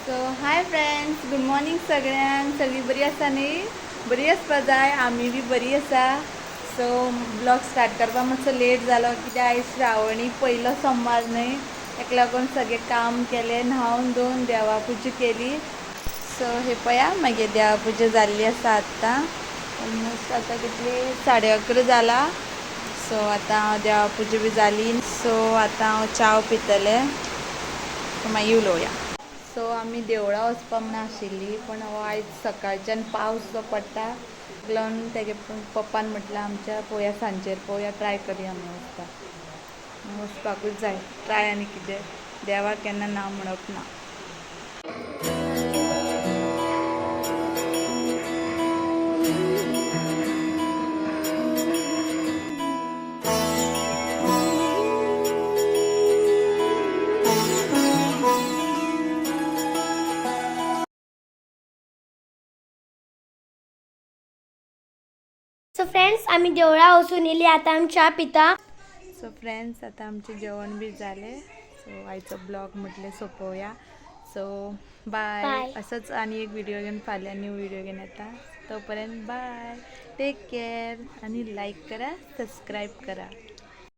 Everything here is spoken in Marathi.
So hi friends, good morning सगळ्यांक. सगळी बरी आसा न्ही? बरी आसपा जाय. आमी बी बरी आसा. सो ब्लॉग स्टार्ट करपाक मातसो लेट जालो कित्याक आयज श्रावणी पयलो सोमार न्ही, ताका लागून सगळें काम केलें, न्हावन धुवन देवा पुजा केली. सो हे पळया मागीर देवा पुजा जाल्ली आसा आत्तां. ऑलमोस्ट आतां कितली 11:30 जाला. सो आतां हांव देवा पुजा बी जाली. सो आतां हांव च्या पितलें. सो मागीर उलोवया. सो आमी देवळा वचपा म्हण आशिल्ली, पण आयज सकाळच्यान पावस जो पडटा लागून तेगे पप्पान म्हटलं आमच्या पळोवया सांजेर पळोवया, ट्राय करया म्हणून वचपाकूच जाय. ट्राय आनी कितें, देवाक केन्ना ना म्हणप ना. सो फ्रेंड्स आम्ही देवळा वचून येयली. आता आमी च्या पिता. सो फ्रेंड्स आतां आमचें जेवण बी जालें. सो आयचो ब्लॉग म्हटलें सोंपोवया. So bye. असंच आनी एक व्हिडिओ घेवन फाल्यां न्यू व्हिडिओ घेवन येता. तोपर्यंत बाय, टेक केअर आणि लाईक करा, सबस्क्राईब करा.